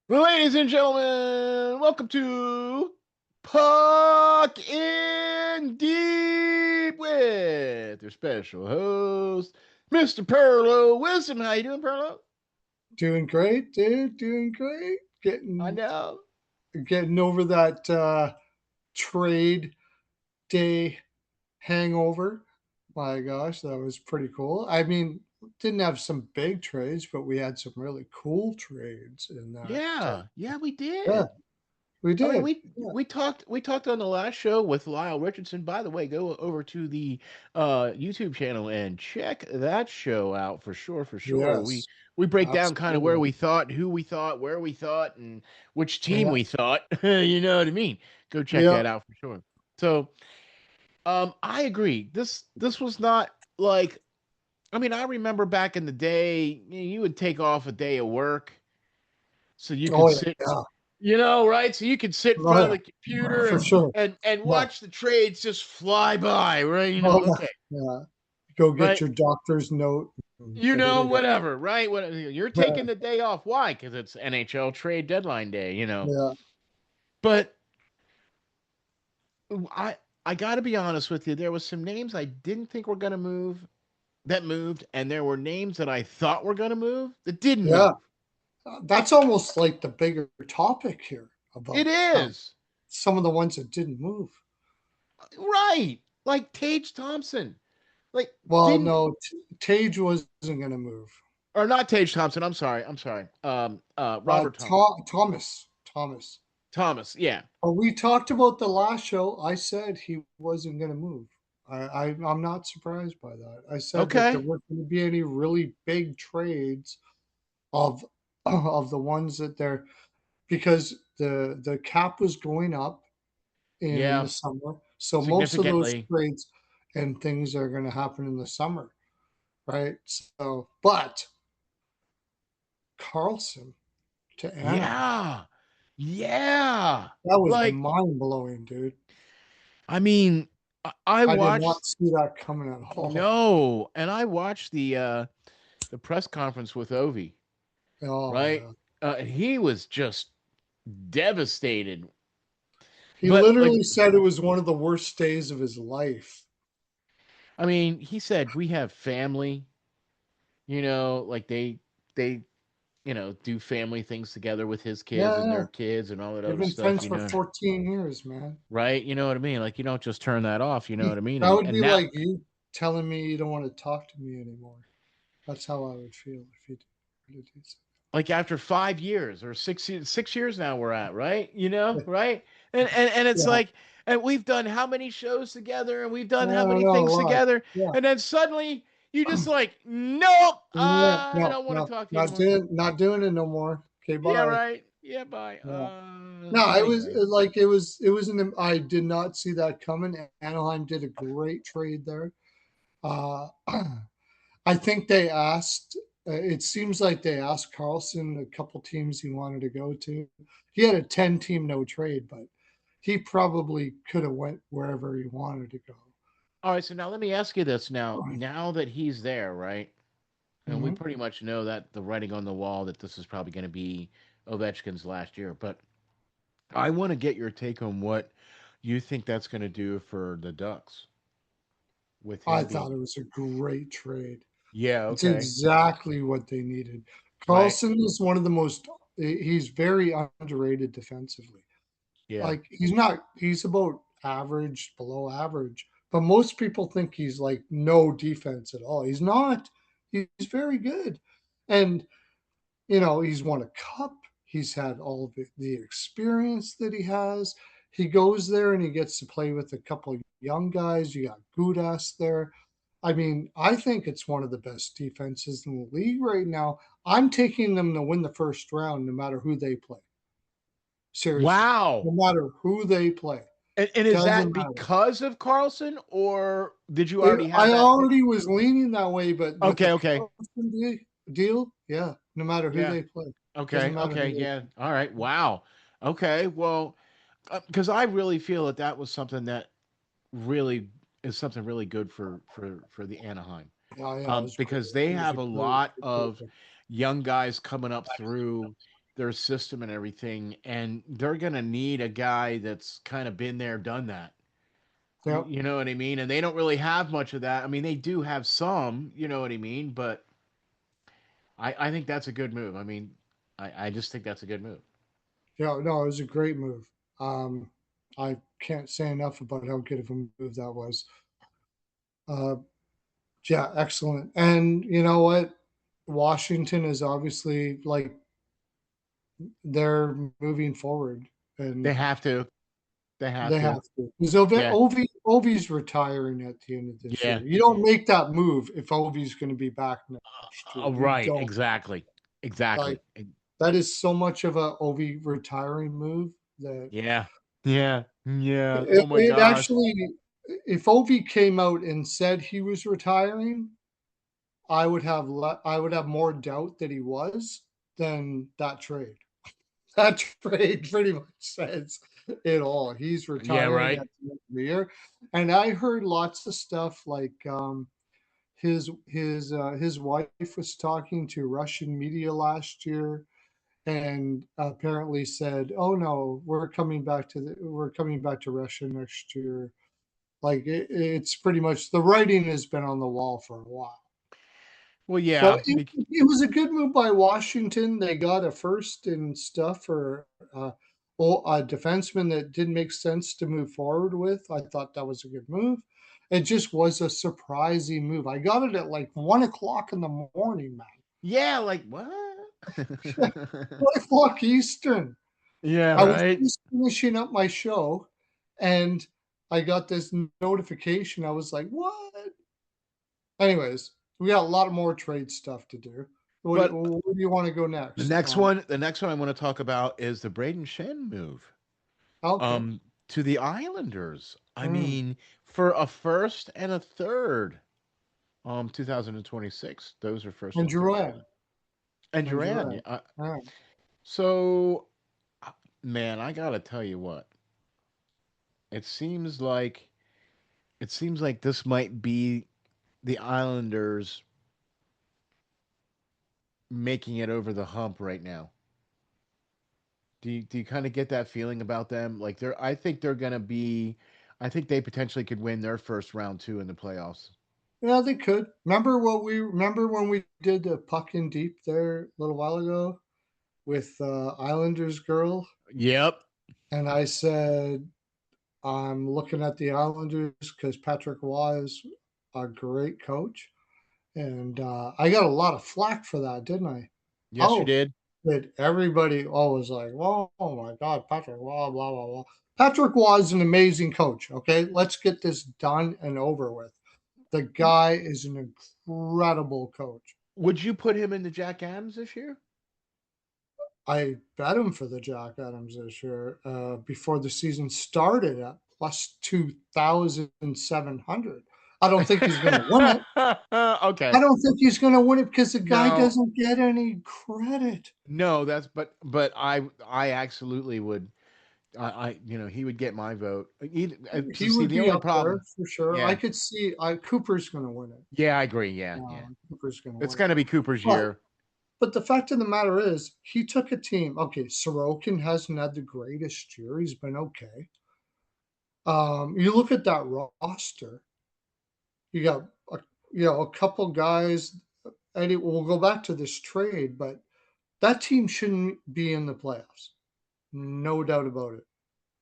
Ladies and gentlemen, welcome to Puck in Deep with your special host, Mr. Pearlo Wisdom. How you doing, Pearlo? Doing great, dude. Doing great. I Getting know. getting over that trade day hangover. My gosh, that was pretty cool. I mean, didn't have some big trades, but we had some really cool trades in that. Yeah, we Yeah, did. we I mean, did. we Yeah. we talked on the last show with Lyle Richardson. By the way, go over to the YouTube channel and check that show out for sure. For sure, we Yes, we break down kind of where absolutely. we thought, who we thought, where we thought, and which team we Yes. thought. You know what I mean? Go check Yeah. that out for sure. So, I agree. This was not like. I mean, I remember back in the day, you would take off a day of work so you could Oh sit, yeah. right? So you could sit in Oh front of yeah. the computer For and sure. Yeah. watch the trades just fly by, right? Oh yeah. Okay, Yeah. Go get right? your doctor's note and get it again. Whatever, right? You're taking the day off. Why? Because it's NHL trade deadline day. Yeah. But I I got to be honest with you. There was some names I didn't think were going to move that moved, and there were names that I thought were going to move that didn't Yeah. move. That's almost like the bigger topic here It about is some of the ones that didn't move. right, like Tage Thompson, like Well, didn't no, Tage wasn't going to move. or not Tage Thompson. I'm sorry. Robert Thompson. Thomas. Thomas. Yeah. But we talked about the last show. I said he wasn't going to move. I'm not surprised by that. I said that there Okay. weren't going to be any really big trades of of the ones that they're because the cap was going up in the Yeah. summer. So most of those Significantly. trades and things are going to happen in the summer, right? So, but Carlson to Anaheim, Yeah. Yeah. that was Like, mind blowing, dude. I mean, I I did watched not see that coming at all. no, and I watched the press conference with Ovi, Oh right? yeah, And he was just devastated. he But like, literally said it was one of the worst days of his life. I mean, he said we have family, like they do family things together with his kids Yeah, and yeah. their kids and all that They've other been stuff, friends for 14 years, man. right? You know what I mean? Like you don't just turn that off, you know what I mean? That And would and be now like you telling me you don't want to talk to me anymore. That's how I would feel if you did something. like after 5 years or 6 years now we're at, right? Right? And it's Yeah, like and we've done how many shows together and we've done I how don't many know things why. together, Yeah. and then suddenly you just like, nope, Yeah, I no, don't want to no, talk to you not anymore. doing, not doing it no more. Okay, Yeah, bye. right. Yeah, bye. Yeah. No, it was Anyway. like it was an. I did not see that coming. Anaheim did a great trade there. Uh, I think they asked. It seems like they asked Carlson a couple teams he wanted to go to. He had a 10 team no trade, but he probably could have went wherever he wanted to go. All right, so now let me ask you this now that he's there, right? And we Mhm. pretty much know that the writing on the wall that this is probably going to be Ovechkin's last year, but I want to get your take on what you think that's going to do for the Ducks with I him thought it being. was a great trade. Yeah, It's okay. exactly what they needed. Right. Carlson is one of the most. He's very underrated defensively. Yeah. Like he's about average, below average. But most people think he's like no defense at all. He's not. He's very good. And he's won a cup. He's had all of the experience that he has. He goes there and he gets to play with a couple of young guys. You got Gudas there. I mean, I think it's one of the best defenses in the league right now. I'm taking them to win the first round no matter who they play. Seriously, Wow. no matter who they play, And is doesn't that matter. because of Carlson, or did you already have I that pick? already was leaning that way, but with the Okay, okay. Carlson deal, yeah, no matter who Yeah. they play, doesn't Okay, matter okay. who they Yeah. play. All right. Wow. Okay. Well, because I really feel that that was something that really is something really good for the Anaheim, Yeah, yeah, it was great. because they It was have a a great, lot great of pickup. young guys coming up through. their system and everything, and they're gonna need a guy that's kind of been there, done that. Yep. You know what I mean? And they don't really have much of that. I mean, they do have some, you know what I mean? But I think that's a good move. I mean, I just think that's a good move. Yeah, no, it was a great move. Um, I can't say enough about how good of a move that was. Uh, yeah, excellent. And you know what? Washington is obviously like they're moving forward, They and have to. They have they to. have to. Because Yeah. Ovi's retiring at the end of this Yeah. year. You don't make that move if Ovi's going to be back next year. You Right. don't. Exactly. Like Exactly. that is so much of a Ovi retiring move that Yeah. Yeah. Yeah. it, Oh my it gosh. actually, if Ovi came out and said he was retiring, I would have more doubt that he was than that trade. That trade pretty much says it all. He's Yeah. retiring Right. at the end of the year, and I heard lots of stuff like his wife was talking to Russian media last year, and apparently said, "Oh no, we're coming back to Russia next year." Like it's pretty much the writing has been on the wall for a while. Well, So yeah. it was a good move by Washington. They got a first and stuff for a defenseman that didn't make sense to move forward with. I thought that was a good move. It just was a surprising move. I got it at like 1 o'clock in the morning, man. Yeah. Like what? 1 o'clock Eastern. Yeah. I was Right. just finishing up my show, and I got this notification. I was like, "What?" Anyways, we got a lot more trade stuff to do. But Where do you want to go the next? next one, the next one I want to talk about is the Braden Shen move. Okay. To the Islanders. I Mm. mean, for a first and a third, 2026. Those are first And and third. Drouin. And And Duran, Drouin. yeah. Yeah. So, uh, man, I gotta tell you what. It seems like this might be the Islanders making it over the hump right now. Do you kind of get that feeling about them? Like I think they're gonna be. I think they potentially could win their first round too in the playoffs. Yeah, they could. Remember when we did the puck in deep there a little while ago with Islanders girl, Yep. and I said I'm looking at the Islanders because Patrick Waugh is a great coach, and I got a lot of flack for that, didn't I? Yes, you Oh, did. that everybody always like, "Whoa, oh my God, Patrick Waugh, blah blah blah." Patrick Waugh is an amazing coach. Okay, let's get this done and over with. The guy is an incredible coach. Would you put him in the Jack Adams this year? I bet him for the Jack Adams this year before the season started at plus 2,700. I don't think he's going to win it. I Okay. don't think he's going to win it because the guy No, doesn't get any credit. no, that's but I absolutely would. He would get my vote. He To see would the be only up there problem. for sure. I Yeah, could see Cooper's going to win it. yeah, I agree. Yeah, yeah. Cooper's going to It's win it. gonna be Cooper's But year. but the fact of the matter is, he took a team. Okay, Sorokin hasn't had the greatest year. He's been okay. You look at that roster. You got a couple guys. And we'll go back to this trade, but that team shouldn't be in the playoffs. No doubt about it.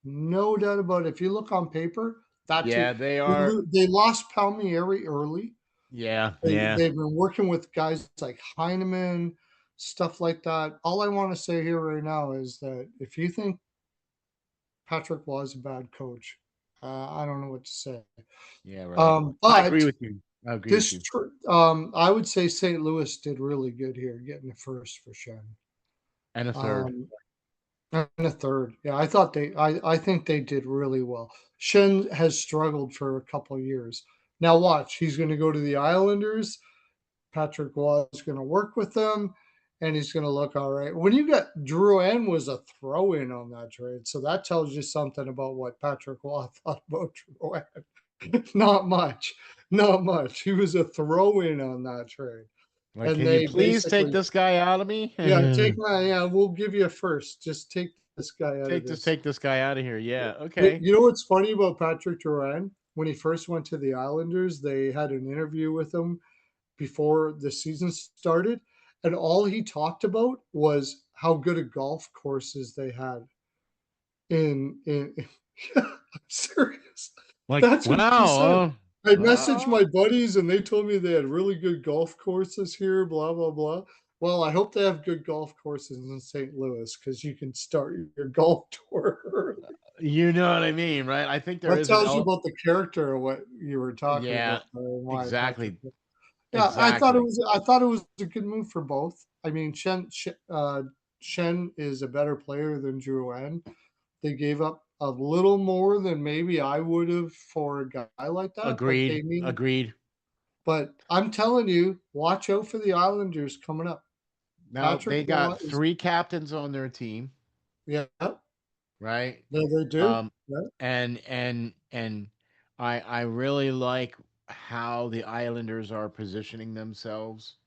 No doubt about it. If you look on paper, that team Yeah, they are. they lost Palmieri early. Yeah, They yeah, they've been working with guys like Heineman, stuff like that. All I want to say here right now is that if you think Patrick was a bad coach, I don't know what to say. yeah. Right. I agree But with you. I agree with you. I would say St. Louis did really good here, getting the first for Shen. And a third. Um, and a third. Yeah, I think they did really well. Shen has struggled for a couple of years. Now watch, he's going to go to the Islanders. Patrick Waugh is going to work with them, and he's going to look all right. When you got Drouin was a throw-in on that trade, so that tells you something about what Patrick Waugh thought about Drouin. Not much, not much. He was a throw-in on that trade. Like, and can you they please take basically, this guy out of me? yeah, we'll give you a first. Just take this guy out of this. Take this guy out of here. Yeah. You Okay. you know what's funny about Patrick Duran? When he first went to the Islanders, they had an interview with him before the season started, and all he talked about was how good at golf courses they had in I'm serious. Like, That's what he said. wow. I messaged Wow. my buddies and they told me they had really good golf courses here, blah, blah, blah. Well, I hope they have good golf courses in St. Louis because you can start your golf tour early. You know what I mean, right? I think there That is an tells you element. about the character of what you were talking Yeah, about there and why Patrick. exactly. Yeah, Exactly. I thought it was a good move for both. I mean, Shen is a better player than Drouin. They gave up a little more than maybe I would have for a guy like that, but they Agreed. need. Agreed. But I'm telling you, watch out for the Islanders coming up. Now Patrick they Roy got is, three captains on their team, yeah, right? they do. Um, Yeah, and I really like how the Islanders are positioning themselves.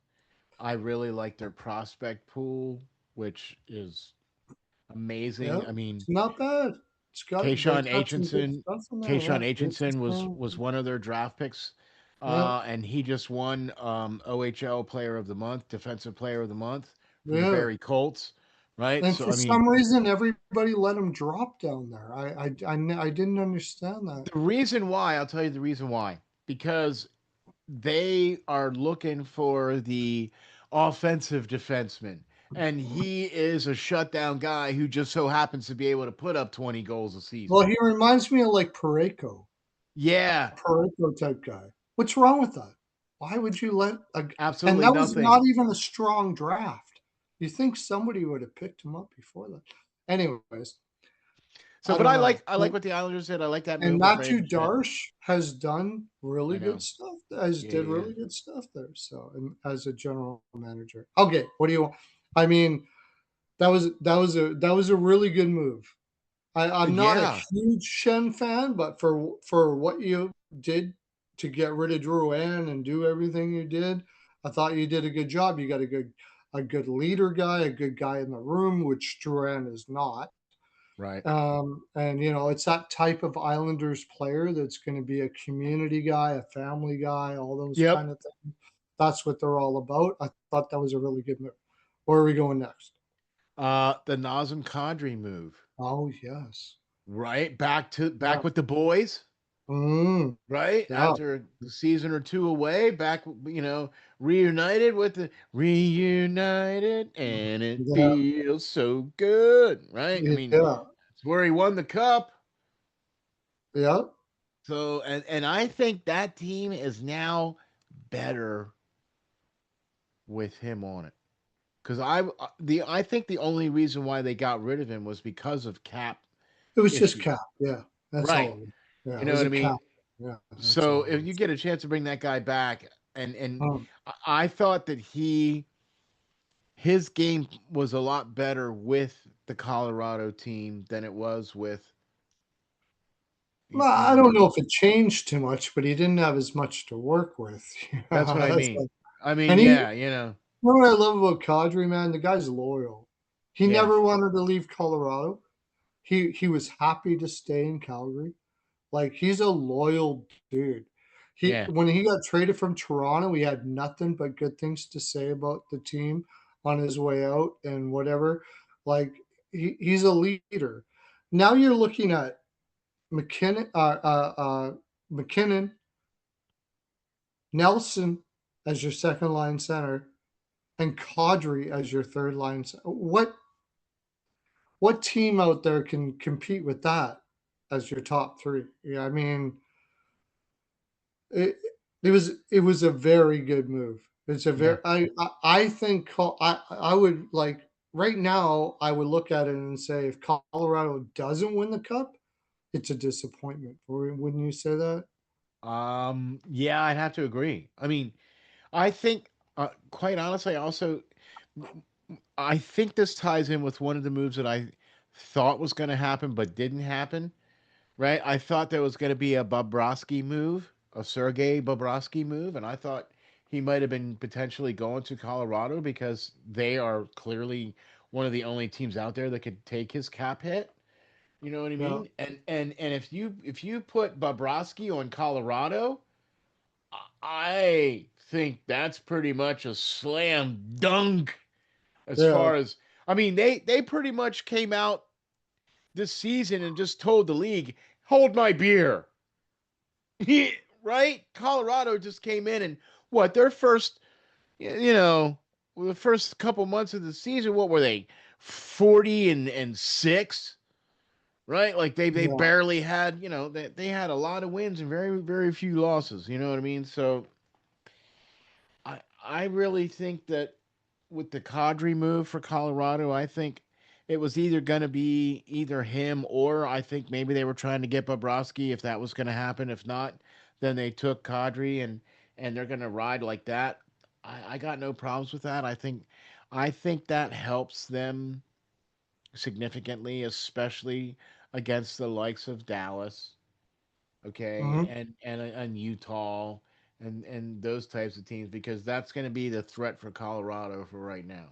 I really like their prospect pool, which is yeah, amazing. I mean, it's not bad. They've Kayshawn got some good Aitchison, stuff in there. Kayshawn Yeah, Aitchison Richardson. was one of their draft picks, Yeah, and he just won OHL Player of the Month, Defensive Player of the Month for the yeah. Barry Colts, right? And So for I mean, some reason, everybody let him drop down there. I didn't understand that. the reason why I'll tell you the reason why because they are looking for the offensive defenseman. And he is a shutdown guy who just so happens to be able to put up 20 goals a season. Well, he reminds me of like Pareko, Yeah, Pareko type guy. What's wrong with that? Why would you let a and absolutely that was not nothing. even a strong draft. You think somebody would have picked him up before that. Anyways, So, I but don't know. I like what the Islanders did. I like that And move with Matthew Brandon Schmidt. Darsh has done really I good know. stuff. Has Yeah, did yeah. really good stuff there. So, and as a general manager, okay. What do you want? I mean, that was a really good move. I'm not a Yeah, huge Shen fan, but for what you did to get rid of Drouin and do everything you did, I thought you did a good job. You got a good leader guy, a good guy in the room, which Drouin is not. right. And it's that type of Islanders player that's going to be a community guy, a family guy, all those Yep. kind of things. That's what they're all about. I thought that was a really good move. Where are we going next? The Nazem Kadri move, Oh yes, right? yeah, Back with the boys, mm, right? yeah. After a season or two away, back, reunited with the reunited, and it Yeah, feels so good, right? I mean, yeah, it's where he won the cup. yeah. So, and I think that team is now better with him on it. Because I think the only reason why they got rid of him was because of cap It was just issues. cap. Yeah, that's Right. all. It was. Yeah, You it know was what a I cap. mean? Yeah, that's So all. if It you was. get a chance to bring that guy back, and Um, I thought that his game was a lot better with the Colorado team than it was with well, I don't know if it changed too much, but he didn't have as much to work with. that's what I That's mean. like, I mean, and he, yeah, you know. you know what I love about Kadri, man? The guy's loyal. He Yeah. never wanted to leave Colorado. He was happy to stay in Calgary. Like he's a loyal dude. He Yeah. when he got traded from Toronto, he had nothing but good things to say about the team on his way out and whatever. Like he's a leader. Now you're looking at McKinnon, McKinnon, Nelson as your second line center, and Kadri as your third line. What team out there can compete with that as your top three? Yeah, I mean, It it was a very good move. It's a Yeah. very I think I would like right now I would look at it and say if Colorado doesn't win the cup, it's a disappointment. Wouldn't you say that? Yeah, I'd have to agree. I mean, I think quite honestly, I think this ties in with one of the moves that I thought was going to happen but didn't happen. Right? I thought there was going to be a Bobrovsky move, a Sergei Bobrovsky move, and I thought he might have been potentially going to Colorado because they are clearly one of the only teams out there that could take his cap hit. You know what I Yeah, mean? And if you put Bobrovsky on Colorado, I think that's pretty much a slam dunk as yeah, far as I mean, they pretty much came out this season and just told the league, "Hold my beer." Right? Colorado just came in and what their first, you know, the first couple months of the season, what were they? 40 and 6, right? Like they yeah. barely had, they had a lot of wins and very few losses, you know what I mean? So I really think that with the Kadri move for Colorado, I think it was either going to be either him or I think maybe they were trying to get Bobrovsky if that was going to happen. If not, then they took Kadri and they're going to ride like that. I got no problems with that. I think that helps them significantly, especially against the likes of Dallas, okay, Hmm. and Utah and those types of teams because that's going to be the threat for Colorado for right now.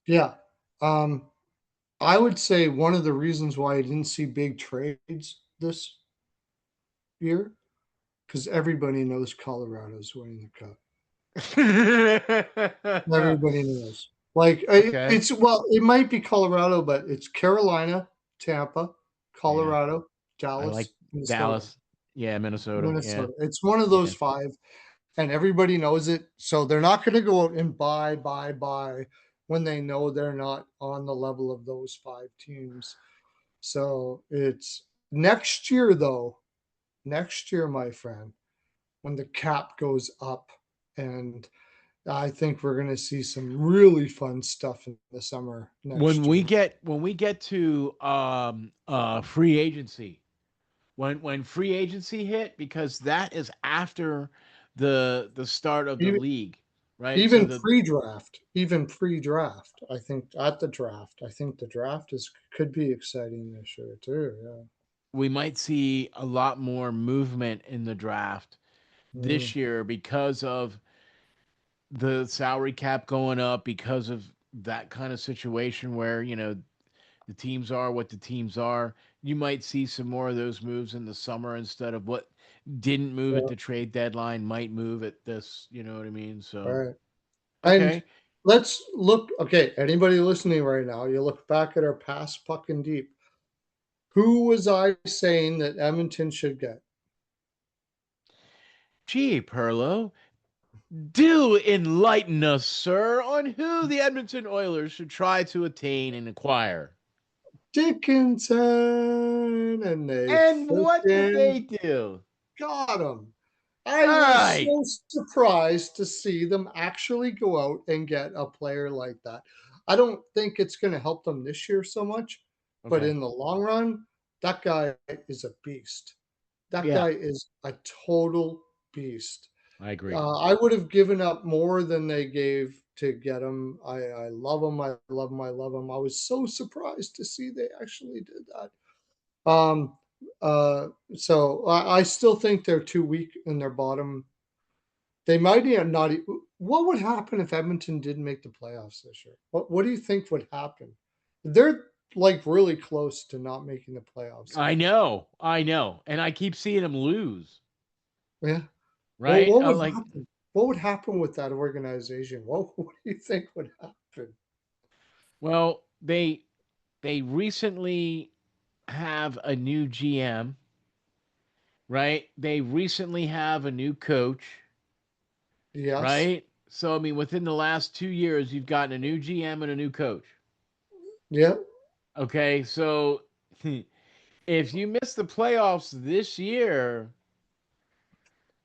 Yeah. Um, I would say one of the reasons why I didn't see big trades this year because everybody knows Colorado's winning the cup. Everybody knows. Like Okay. it's well, it might be Colorado, but it's Carolina, Tampa, Yeah. Colorado, I like Dallas, Minnesota. Dallas. Yeah, Minnesota. Yeah. Minnesota. It's one of Yeah. those five, and everybody knows it. So they're not going to go out and buy when they know they're not on the level of those five teams. So it's next year, though. Next year, my friend, when the cap goes up, and I think we're going to see some really fun stuff in the summer When next we year. get when we get to free agency, when free agency hit because that is after the start of the Even, league, right? So even the pre-draft, even pre-draft, I think at the draft, I think the draft is could be exciting this year too. we might see a lot more movement in the draft Yeah. this year because of the salary cap going up because of that kind of situation where the teams are what the teams are. You might see some more of those moves in the summer instead of what didn't move at Yeah. the trade deadline might move at this, you know what I mean? All So, right. And okay. let's look. Okay, anybody listening right now, you look back at our past puck and deep. Who was I saying that Edmonton should get? Gee, Perlo, do enlighten us, sir, on who the Edmonton Oilers should try to attain and acquire. Dickinson, and they And what did freaking they do? got him. I All was right. so surprised to see them actually go out and get a player like that. I don't think it's going to help them this year so much, but Okay. in the long run, that guy is a beast. That Yeah, guy is a total beast. I agree. I would have given up more than they gave to get him. I love him. I love him. I love him. I was so surprised to see they actually did that. Um, so I still think they're too weak in their bottom. They might not. What would happen if Edmonton didn't make the playoffs this year? What do you think would happen? They're like really close to not making the playoffs I this year. know. I know. And I keep seeing them lose, Yeah. Well, right? what would Like, happen? What would happen with that organization? What do you think would happen? well, they recently have a new GM, right? They recently have a new coach, Yes. right? So I mean, within the last 2 years, you've gotten a new GM and a new coach. Yeah. Okay, so if you miss the playoffs this year,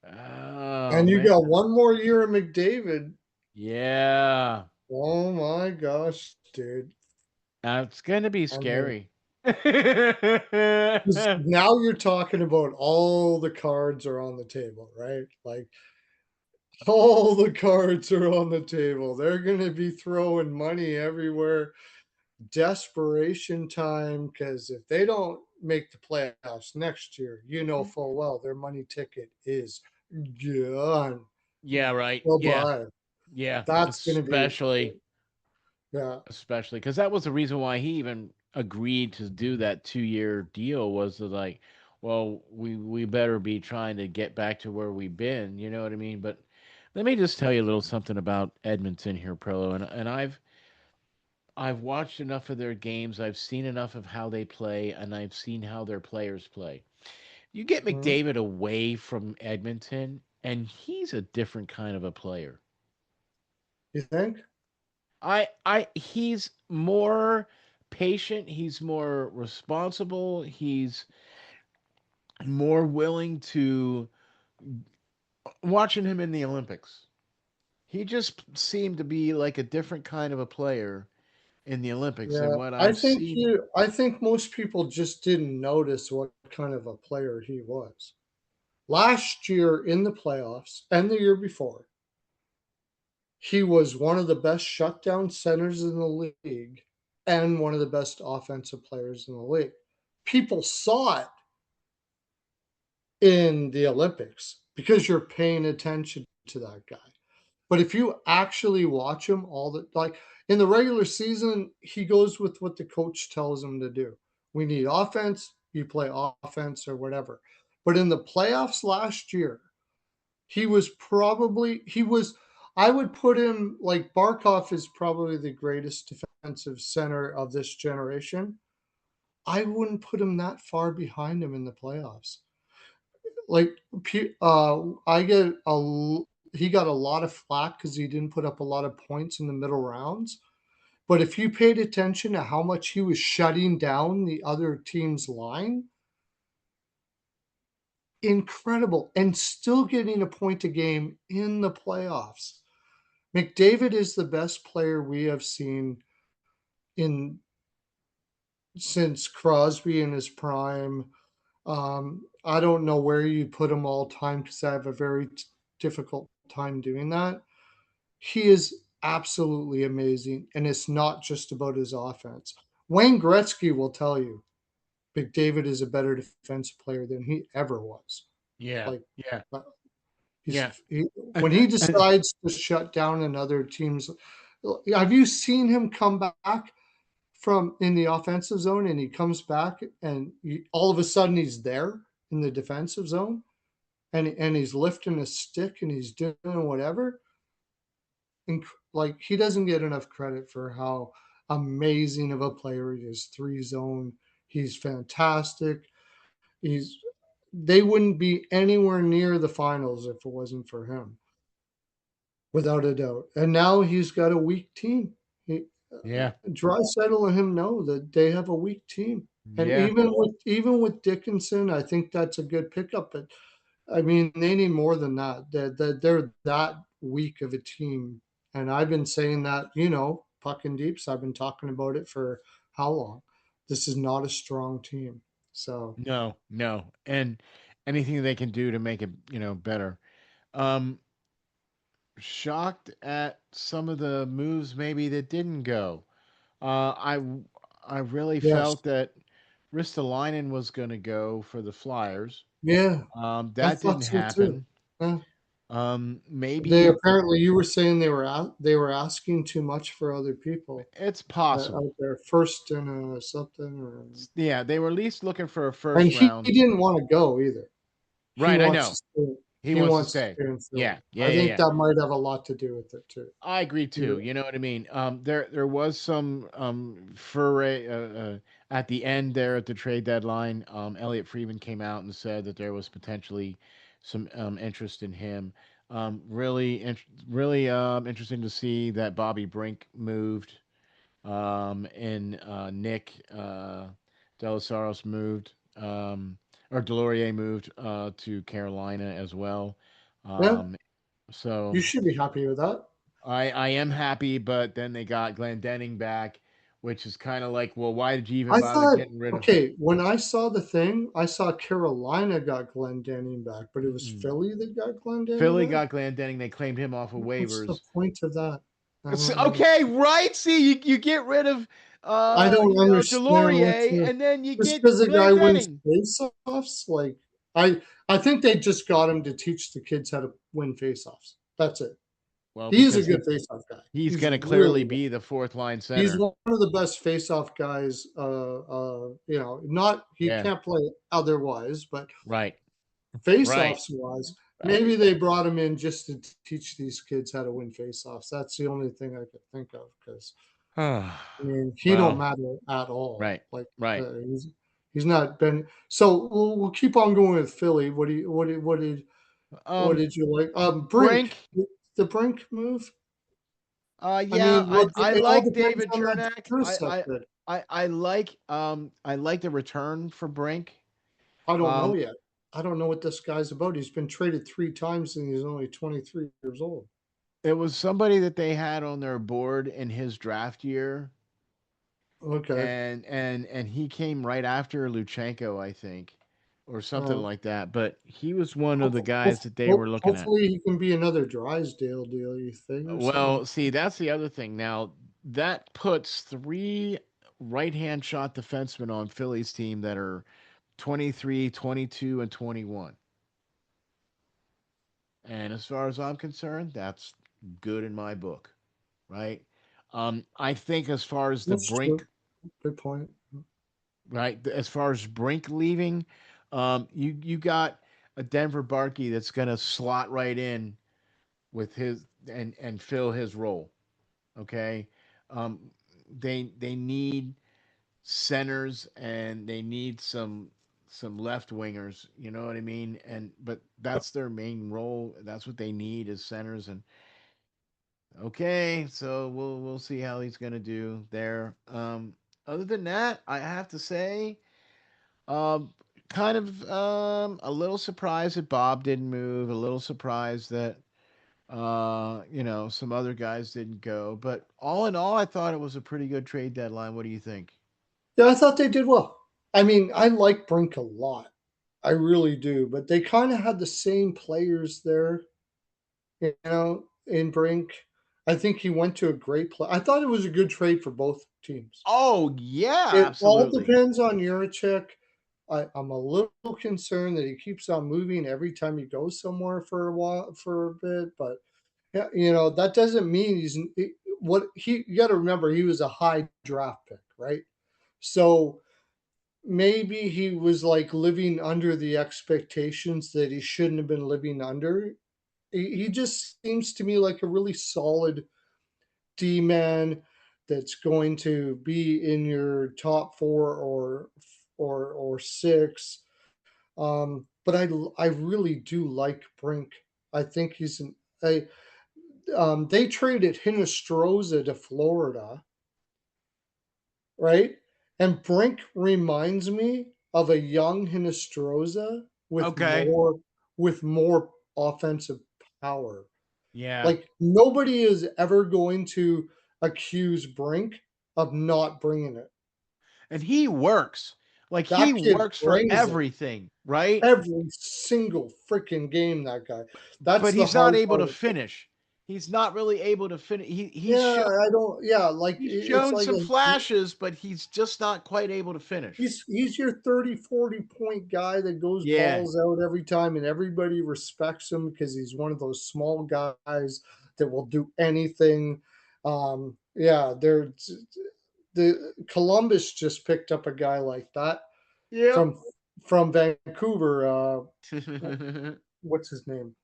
oh And you man, got one more year of McDavid. yeah, Oh my gosh, dude. that's gonna be I mean, scary. 'cause now you're talking about all the cards are on the table, right? Like all the cards are on the table. They're going to be throwing money everywhere. Desperation time because if they don't make the playoffs next year, you know full well their money ticket is gone. Yeah, right. Yeah, Bye-bye. yeah. That's gonna be yeah. Especially because that was the reason why he even agreed to do that 2-year deal was to like, well, we better be trying to get back to where we've been. You know what I mean? But let me just tell you a little something about Edmonton here, Perlo, and I've watched enough of their games. I've seen enough of how they play, and I've seen how their players play. You get Mhm. McDavid away from Edmonton, and he's a different kind of a player. You think? He's more patient, he's more responsible, he's more willing to watching him in the Olympics. He just seemed to be like a different kind of a player in the Olympics and Yeah. what I've seen. I think most people just didn't notice what kind of a player he was. Last year in the playoffs and the year before, he was one of the best shutdown centers in the league and one of the best offensive players in the league. People saw it in the Olympics because you're paying attention to that guy. But if you actually watch him all the like in the regular season, he goes with what the coach tells him to do. We need offense, you play offense or whatever. But in the playoffs last year, he was I would put him like Barkov is probably the greatest defensive center of this generation. I wouldn't put him that far behind him in the playoffs. Like, I get he got a lot of flack because he didn't put up a lot of points in the middle rounds. But if you paid attention to how much he was shutting down the other team's line, incredible, and still getting a point a game in the playoffs. McDavid is the best player we have seen in since Crosby in his prime. I don't know where you put him all time because I have a very difficult time doing that. He is absolutely amazing, and it's not just about his offense. Wayne Gretzky will tell you McDavid is a better defensive player than he ever was. Yeah, Like, yeah, uh, yeah. when he decides to shut down another team's. Have you seen him come back from in the offensive zone and he comes back and all of a sudden he's there in the defensive zone and he's lifting a stick and he's doing whatever? And like he doesn't get enough credit for how amazing of a player he is. Three zone, he's fantastic. He's they wouldn't be anywhere near the finals if it wasn't for him, without a doubt. And now he's got a weak team. He, Yeah, Draisaitl and him know that they have a weak team. And yeah, even with Dickinson, I think that's a good pickup. But I mean, they need more than that. They're that weak of a team. And I've been saying that, puck and deeps. I've been talking about it for how long? This is not a strong team. So no, no, and anything they can do to make it, better. Um, Shocked at some of the moves maybe that didn't go. I really yes, felt that Ristolainen was going to go for the Flyers. yeah, I That didn't thought so too. happen. Yeah. They Maybe apparently you were saying they were asking too much for other people it's possible. out there first and something or Yeah, they were at least looking for a and first he round. didn't want to go either. He Right, I wants to know. stay. He He wants to wants to stay. stay in Yeah, Philly. yeah, I yeah, think yeah. that might have a lot to do with it too. I agree too. Yeah, You know what I mean? There was some foray at the end there at the trade deadline. Elliot Friedman came out and said that there was potentially some interest in him. Really interesting to see that Bobby Brink moved. And Nick Delasaros moved, or Delorier moved to Carolina as well. yeah. Um, so You should be happy with that. I am happy, but then they got Glendening back, which is kind of like, well, why did you even I bother thought, getting rid of? okay, when I saw the thing, I saw Carolina got Glendening back, but it was Mm-mm. Philly that got Glendening Philly back. got Glendening. They claimed him off of What's the waivers. point of that? Um, Okay, right. See, you get rid of I don't understand what's Delorier, and then you just get because the Blair guy wins Benning. face-offs. Like I think they just got him to teach the kids how to win face-offs. That's it. Well, He's a because good face-off guy. he's He's going to clearly really be the fourth line he's center. one of the best face-off guys. Not he Yeah, can't play otherwise, but right, right, face-offs wise, right. maybe they brought him in just to teach these kids how to win face-offs. That's the only thing I could think of because I mean he don't Well, matter at all. right, Like right. he's not been. So we'll keep on going with Philly. What Um, did you like? Brink, Brink. the Brink move. I Yeah, mean, what I it all like depends David on that Chernak. Jurasek bid. I like the return for Brink. I don't know Um, yet. I don't know what this guy's about. He's been traded 3 times and he's only 23 years old. it was somebody that they had on their board in his draft year, Okay. and he came right after Luchenko, I think, or something Uh, like that. But he was one of the guys that they were looking at. hopefully he can be another Drysdale deal, you think, or something. Well, see, that's the other thing. Now that puts three right-hand shot defensemen on Philly's team that are 23, 22, and 21. And as far as I'm concerned, that's good in my book, right? I think as far as the That's true. Brink, Good point. right, as far as Brink leaving, you got a Denver Barkey that's going to slot right in with his and fill his role. Okay, um, they need centers and they need some left wingers. You know what I mean? And but that's their main role. That's what they need is centers. And okay, so we'll see how he's gonna do there. Other than that, I have to say, um, kind of a little surprised that Bob didn't move. A little surprised that some other guys didn't go. But all in all, I thought it was a pretty good trade deadline. What do you think? Yeah, I thought they did well. I mean, I like Brink a lot. I really do. But they kind of had the same players there, in Brink. I think he went to a great place. I thought it was a good trade for both teams. Oh yeah, It all absolutely. depends on Juracek. I'm a little concerned that he keeps on moving every time he goes somewhere for a while, for a bit. But yeah, that doesn't mean what he. You got to remember, he was a high draft pick, right? So maybe he was like living under the expectations that he shouldn't have been living under. He just seems to me like a really solid D man that's going to be in your top four or six. But I really do like Brink. I think he's an I they traded Hinostroza to Florida, right? And Brink reminds me of a young Hinostroza Okay. with more offensive power. Yeah. Like nobody is ever going to accuse Brink of not bringing it. And he works. Like he That kid works for brings it everything, right? every single freaking game. That guy. That's But the he's not hard able part to of it. finish. He's not really able to finish. Yeah, I don't. Yeah, like He's it's shown like some flashes, but he's just not quite able to finish. he's your 30, 40 point guy that goes Yeah. balls out every time, and everybody respects him because he's one of those small guys that will do anything. Yeah, the Columbus just picked up a guy like that Yep. from Vancouver. What's his name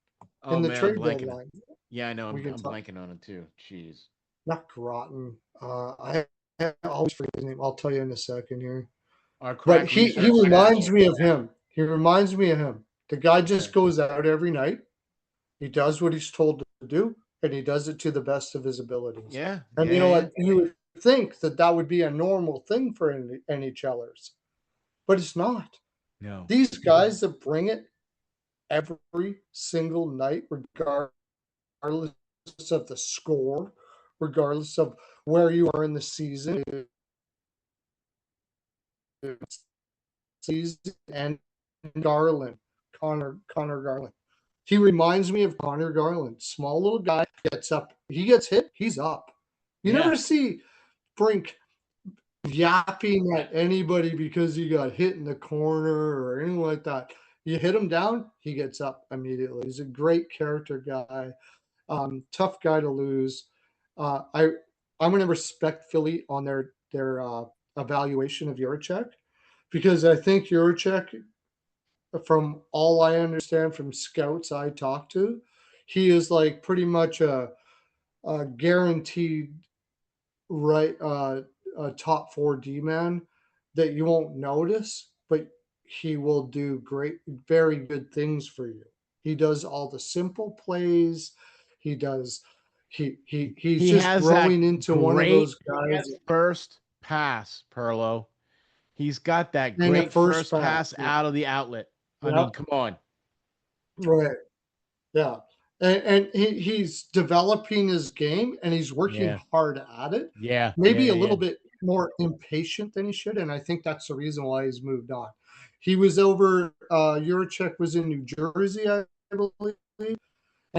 Oh in the man, I'm trade blanking it. deadline? Yeah, I know. We can I'm talk. blanking on it too. Jeez. Not Groton. I always forget his name. I'll tell you in a second here. Our But crack he research reminds staff. me of him. He reminds me of him. The guy Okay. just goes out every night. He does what he's told to do, and he does it to the best of his abilities. Yeah. And you Yeah. know Yeah. what? You would think that that would be a normal thing for NHLers, but it's not. No. These guys that bring it every single night, regardless of the score, regardless of where you are in the season, season and Garland, Connor Garland. He reminds me of Connor Garland. Small little guy, gets up. He gets hit, he's up. You Yeah. never see Brink yapping at anybody because he got hit in the corner or anything like that. You hit him down, he gets up immediately. He's a great character guy, tough guy to lose. I I'm going to respect Philly on their evaluation of Juracek because I think Juracek, from all I understand from scouts I talk to, he is like pretty much a guaranteed right a top four D man that you won't notice, but he will do great, very good things for you. He does all the simple plays. He does. He's He just has that growing into one of great those guys first pass, Perlo. He's got that in a great first first pass. pass out of the outlet. I Yeah, mean, come on. right. Yeah, and he's developing his game and he's working Yeah. hard at it. Yeah. Yeah. Maybe Yeah. a Yeah. little bit more impatient than he should, and I think that's the reason why he's moved on. He was over. Juracek was in New Jersey, I believe, and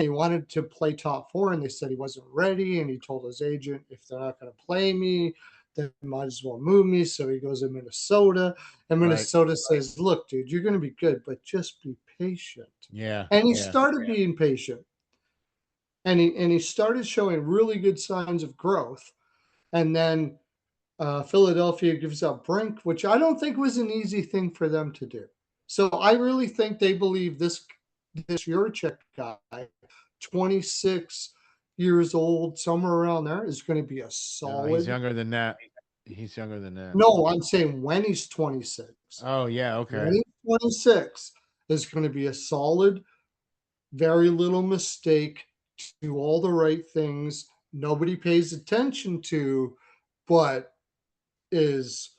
he wanted to play top four, and they said he wasn't ready. And he told his agent, if they're not going to play me, then might as well move me. So he goes to Minnesota, and Right. Minnesota says, "Look, dude, you're going to be good, but just be patient." Yeah. And he Yeah. started being patient, and he started showing really good signs of growth. And then Philadelphia gives up Brink, which I don't think was an easy thing for them to do. So I really think they believe this Juracek guy, 26 years old, somewhere around there, is going to be a No, he's solid. younger than that. He's younger than that. No, I'm saying when he's 26. Oh, yeah. When Okay. he's 26 is going to be a solid, very little mistake, do all the right things, nobody pays attention to, but is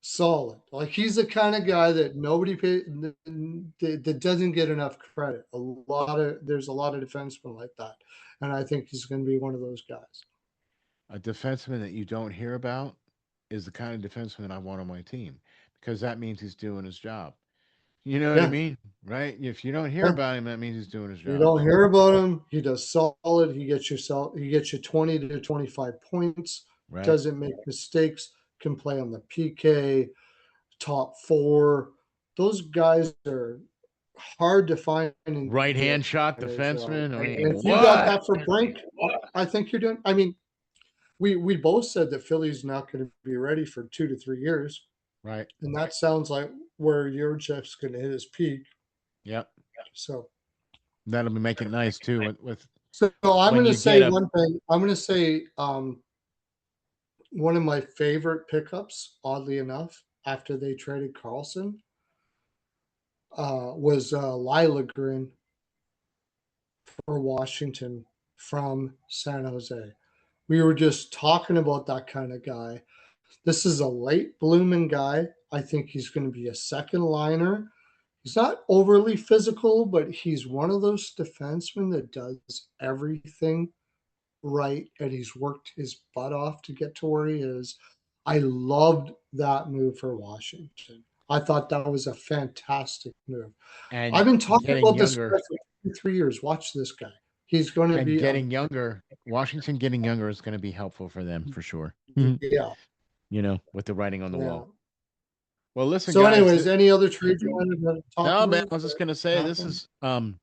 solid. Like he's the kind of guy that nobody pay that doesn't get enough credit. There's a lot of defensemen like that, and I think he's going to be one of those guys. A defenseman that you don't hear about is the kind of defenseman I want on my team because that means he's doing his job. You know what I Yeah, mean? Right? If you don't hear yeah. about him, that means he's doing his You job. don't So, hear about him. He does solid. He gets you 20 to 25 points. right? Doesn't make mistakes. Can play on the PK. Top four. Those guys are hard to find in Right the hand shot NHL. defenseman. I And mean, if you got what? that for Brink, I think you're doing. I mean, we both said that Philly's not going to be ready for 2 to 3 years, Right. and that sounds like where Juracek's going to hit his peak. Yep. So, That'll be make it nice too with so I'm when going to you say get a one thing. I'm going to say one of my favorite pickups, oddly enough, after they traded Carlson, was Lila Green for Washington from San Jose. We were just talking about that kind of guy. This is a late blooming guy. I think he's going to be a second liner. He's not overly physical, but he's one of those defensemen that does everything right, and he's worked his butt off to get to where he is. I loved that move for Washington. I thought that was a fantastic move. I've and been talking getting about this younger for 3 years. Watch this guy. He's going to and be a getting younger. Washington getting younger is going to be helpful for them for sure. You yeah, know, with the writing on the yeah. wall. Well, listen, So, guys. anyways, any other trades you wanted to talk No, man. about I was just that gonna say this happened? is.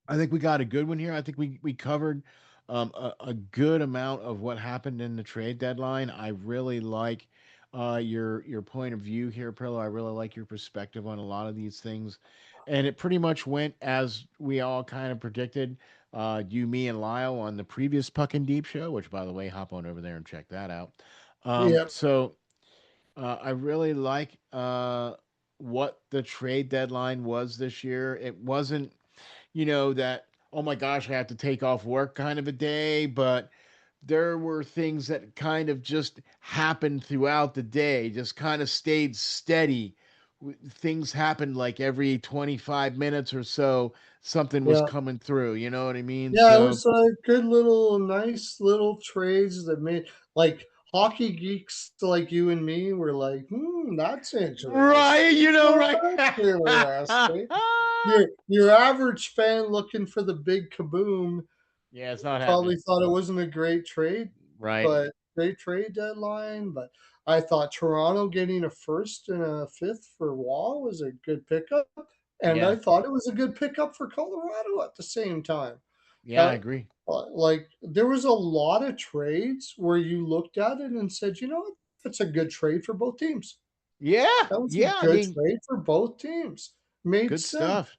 I think we got a good one here. I think we covered a good amount of what happened in the trade deadline. I really like your point of view here, Pillow. I really like your perspective on a lot of these things, and it pretty much went as we all kind of predicted. You, me, and Lyle on the previous Puck and Deep show, which by the way, hop on over there and check that out. Yeah, So I really like what the trade deadline was this year. It wasn't that, oh my gosh, I have to take off work kind of a day, but there were things that kind of just happened throughout the day, just kind of stayed steady. Things happened like every 25 minutes or so, something was yeah. coming through. You know what I mean? Yeah, it So, was like good little, nice little trades that made like hockey geeks like you and me were like, that's right, interesting. right. That's interesting. your average fan looking for the big kaboom Yeah, it's not probably happening. thought it wasn't a great trade, Right. but great trade deadline. But I thought Toronto getting a first and a fifth for Wall was a good pickup, and I Yeah. thought it was a good pickup for Colorado at the same time. Yeah, I Uh, agree. like there was a lot of trades where you looked at it and said, you know what, that's a good trade for both teams. Yeah. That was a Yeah. I good mean, trade for both teams. Made good sense. stuff.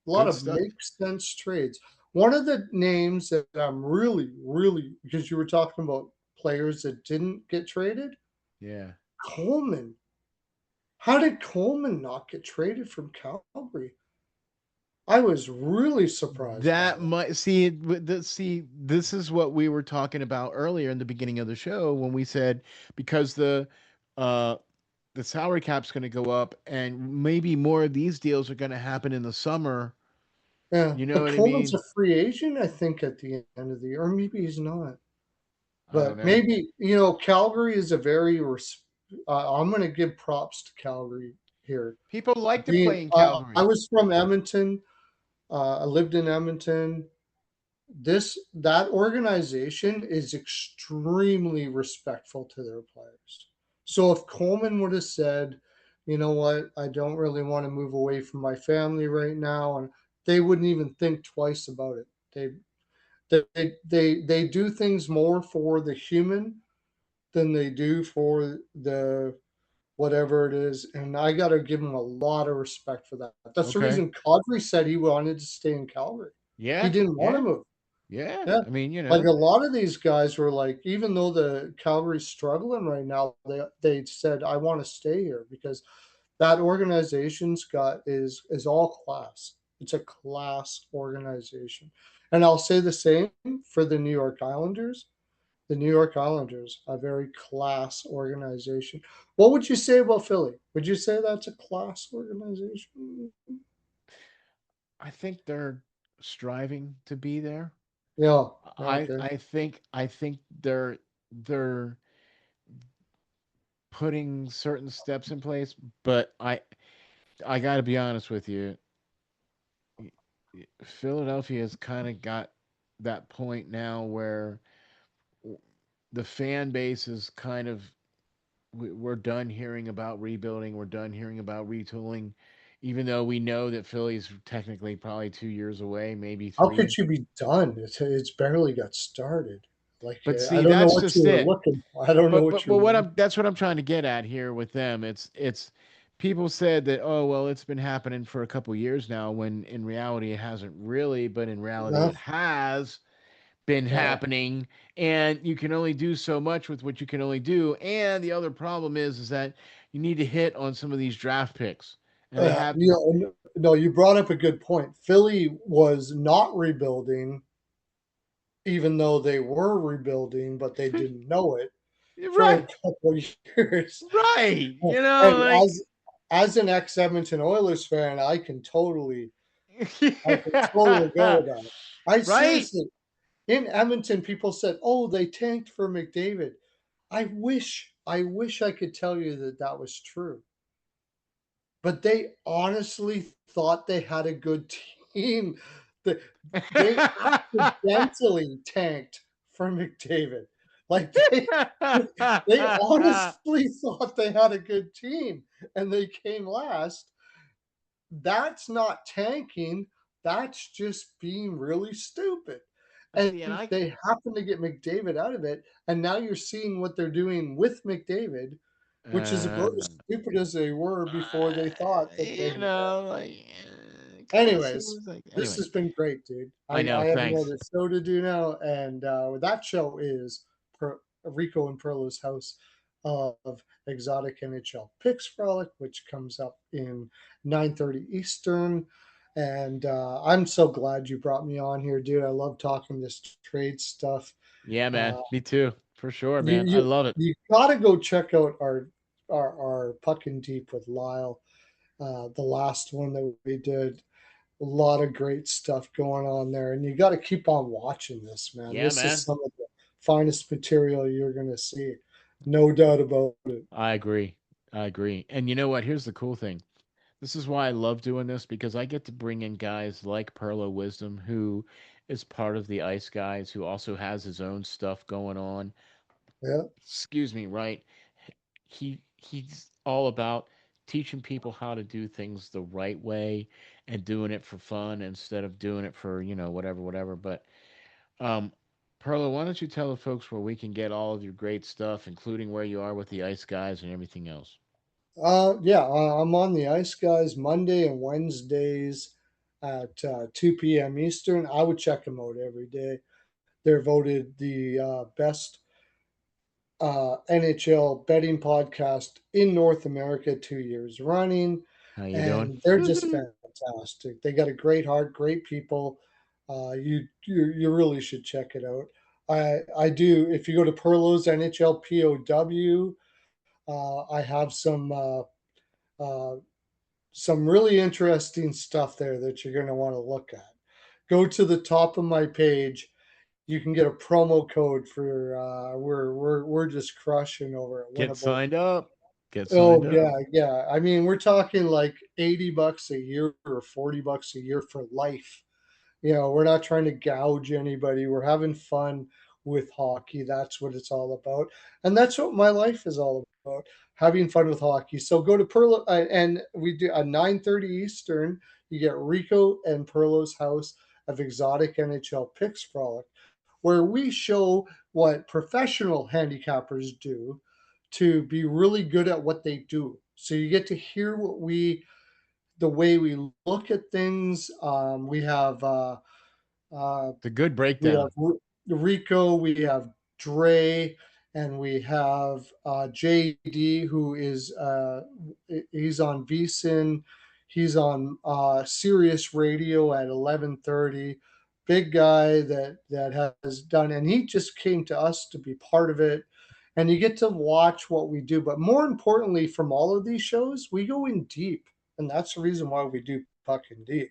A lot Good of stuff. make sense trades. One of the names that I'm really, really, because you were talking about players that didn't get traded, Yeah. Coleman. How did Coleman not get traded from Calgary? I was really surprised by That that. might see this is what we were talking about earlier in the beginning of the show when we said because uh the salary cap's going to go up and maybe more of these deals are going to happen in the summer. Yeah, You know but what I Coleman's a mean? free agent, I think, at the end of the year, or maybe he's not. I don't But know. maybe Calgary is a very. I'm going to give props to Calgary here. People like to Being, play in I Calgary. was from Edmonton. I lived in Edmonton. That organization is extremely respectful to their players. So if Coleman would have said, you know what, I don't really want to move away from my family right now, and they wouldn't even think twice about it. They do things more for the human than they do for the whatever it is, and I got to give him a lot of respect for that. That's the Okay. reason Kadri said he wanted to stay in Calgary. He Yeah. didn't want to Yeah. move. Yeah. Yeah. I mean, Like a lot of these guys were like, even though the Calgary's struggling right now, they said, I want to stay here because that organization's got is all class. It's a class organization. And I'll say the same for the New York Islanders. The New York Islanders, a very class organization. What would you say about Philly? Would you say that's a class organization? I think they're striving to be there. Yeah. I Okay. I think I think they're putting certain steps in place, but I got to be honest with you. Philadelphia's kind of got that point now where the fan base is kind of we're done hearing about rebuilding, we're done hearing about retooling, even though we know that Philly's technically probably 2 years away, maybe How could three. you be done? It's barely got started. Like, But I see, don't know that's what you just were it. looking for. I don't know what you But were what looking. I'm that's what I'm trying to get at here with them. It's people said that, oh well, it's been happening for a couple years now, when in reality it hasn't really, but in reality Yeah. it has been Yeah. happening, and you can only do so much with what you can only do. And the other problem is that you need to hit on some of these draft picks, and they have. No, you brought up a good point. Philly was not rebuilding, even though they were rebuilding, but they didn't know it for a Right, couple of years. right, And like. as an ex Edmonton Oilers fan, I can totally go with that. I Right. seriously, in Edmonton, people said, "Oh, they tanked for McDavid." I wish I could tell you that that was true, but they honestly thought they had a good team. The, they accidentally tanked for McDavid. Like they honestly thought they had a good team, and they came last. That's not tanking. That's just being really stupid. And See, and I. they happen to get McDavid out of it. And now you're seeing what they're doing with McDavid, which is Uh, about as stupid as they were before they thought that they were. like, it kind of Anyways, seems like. this Anyway, has been great, dude. I know. I have Thanks. another show to do now. And that show is Rico and Perlo's House of Exotic NHL Picks Frolic, which comes up in 9:30 Eastern. And I'm so glad you brought me on here, dude. I love talking this trade stuff. Yeah, man. Uh, Me too. For sure, you man. I you love it. you gotta go check out our Puckin Deep with Lyle, the last one that we did. A lot of great stuff going on there, and you got to keep on watching this, man. Yeah, This is man. some of the finest material you're going to see, no doubt about it. I agree. I agree. And you know what? Here's the cool thing. This is why I love doing this because I get to bring in guys like Perlo Wisdom, who is part of the Ice Guys, who also has his own stuff going on. Yeah. Excuse me, right? He's all about teaching people how to do things the right way and doing it for fun instead of doing it for, whatever, whatever. But um Perlo, why don't you tell the folks where we can get all of your great stuff, including where you are with the Ice Guys and everything else? Yeah, I'm on the Ice Guys Monday and Wednesdays at 2 p.m. Eastern. I would check them out every day. They're voted the best NHL betting podcast in North America 2 years running, How you doing? and they're just fantastic. They got a great heart, great people. You really should check it out. I do. If you go to Perlo's NHL POW, I have uh, some really interesting stuff there that you're going to want to look at. Go to the top of my page. You can get a promo code for we're just crushing over at Get Winnable. signed up. Get signed Oh up. yeah, yeah. I mean, we're talking like $80 a year or $40 a year for life. We're not trying to gouge anybody. We're having fun with hockey. That's what it's all about. And that's what my life is all about, having fun with hockey. So go to Perlo and we do a 9:30 Eastern. You get Rico and Perlo's House of Exotic NHL Picks Frolic, where we show what professional handicappers do to be really good at what they do. So you get to hear the way we look at things. Uh, The good we have breakdown. Rico, we have Dre, and we have JD, who is he's on VSIN. He's on Sirius Radio at 11:30. Big guy that has done, and he just came to us to be part of it. And you get to watch what we do. But more importantly, from all of these shows, we go in deep, and that's the reason why we do Puck in Deep,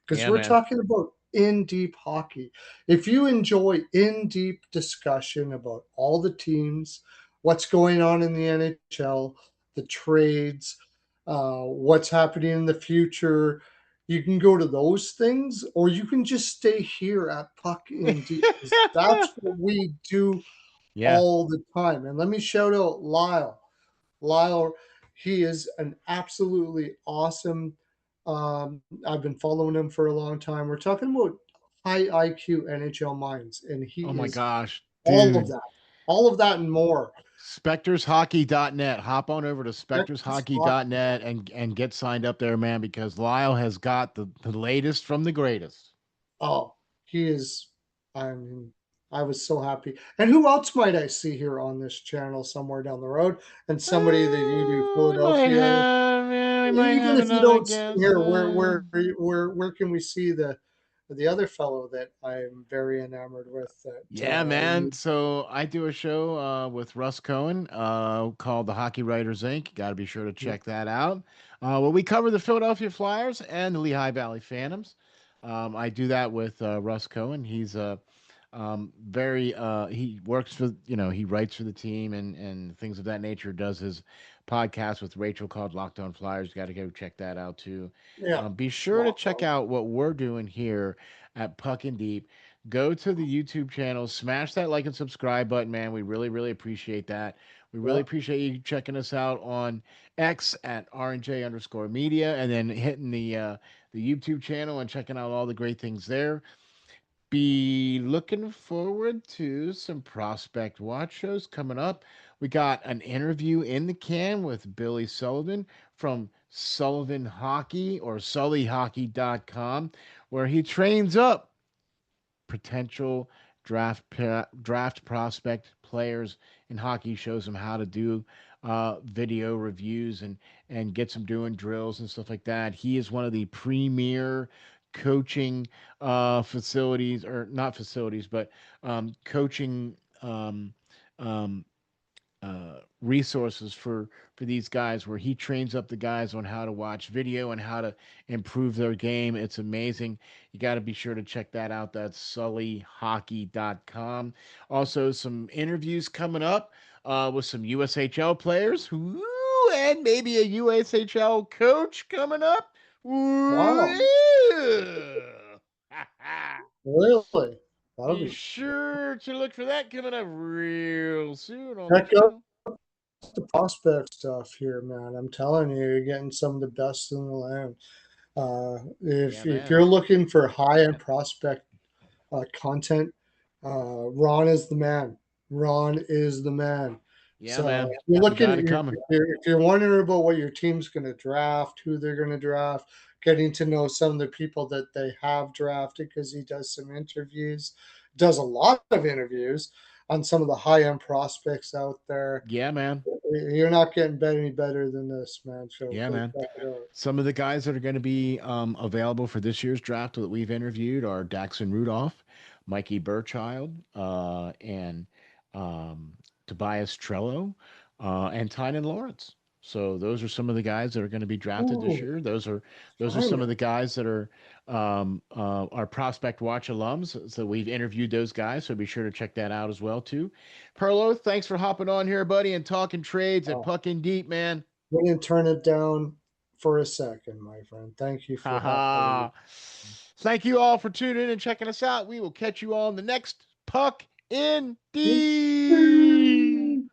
because Yeah, we're man. talking about in deep hockey. If you enjoy in deep discussion about all the teams, what's going on in the NHL, the trades, what's happening in the future, you can go to those things, or you can just stay here at Puck in Deep, because that's what we do Yeah. all the time. And let me shout out Lyle. Lyle, he is an absolutely awesome. I've been following him for a long time. We're talking about high IQ NHL minds, and he Oh my is gosh, all of dude. that, all of that and more. SpectresHockey.net. Hop on over to Texas hockey. SpectresHockey.net and get signed up there, man, because Lyle has got the latest from the greatest. Oh, he is. I mean, I was so happy. And who else might I see here on this channel somewhere down the road? And somebody that you do We might Philadelphia. have, yeah, we might Even have if you another don't see guest. here, where can we see the other fellow that I'm very enamored with? That Yeah, man. you, So I do a show with Russ Cohen called the Hockey Writers Inc. Got to be sure to check that out. Well, we cover the Philadelphia Flyers and the Lehigh Valley Phantoms. I do that with Russ Cohen. He's very he works for he writes for the team and things of that nature. Does his podcast with Rachel called Locked On Flyers. Got to go check that out too. yeah, Be sure to lock check on. out what we're doing here at Puck and Deep. Go to the YouTube channel, smash that like and subscribe button, man. We really, really appreciate that. We really Yeah, appreciate you checking us out on X at RNJ underscore media and then hitting the YouTube channel and checking out all the great things there. Be looking forward to some prospect watch shows coming up. We got an interview in the can with Billy Sullivan from Sullivan Hockey or SullyHockey.com, where he trains up potential draft prospect players in hockey, shows them how to do video reviews and gets them doing drills and stuff like that. He is one of the premier coaching facilities, or not facilities, but coaching um, resources for these guys, where he trains up the guys on how to watch video and how to improve their game. It's amazing. You got to be sure to check that out. That's sullyhockey.com. Also some interviews coming up with some USHL players. Woo, and maybe a USHL coach coming up. Wow. Really? That'll Be be sure to look for that coming up real soon on the check out channel. the prospect stuff here, man. I'm telling you, you're getting some of the best in the land. Yeah, If man. you're looking for high end prospect content, Ron is the man. Ron is the man. Yeah, So man. if you're You looking got at it coming. if you're wondering about what your team's going to draft, who they're going to draft, getting to know some of the people that they have drafted because he does some interviews, does a lot of interviews on some of the high end prospects out there. Yeah, man. You're not getting any better than this, man. So Yeah, go man. check it out. Some of the guys that are going to be available for this year's draft that we've interviewed are Daxon Rudolph, Mikey Burchild, and um, Tobias Trello, and Tynan Lawrence. So those are some of the guys that are going to be drafted this Ooh, year. Those are some of China. the guys that are our Prospect Watch alums. So we've interviewed those guys. So be sure to check that out as well too. Perlo, thanks for hopping on here, buddy, and talking trades at Oh, Puck in Deep, man. we didn't turn it down for a second, my friend. Thank you for having me. Haha. Thank you all for tuning in and checking us out. We will catch you on the next Puck in D.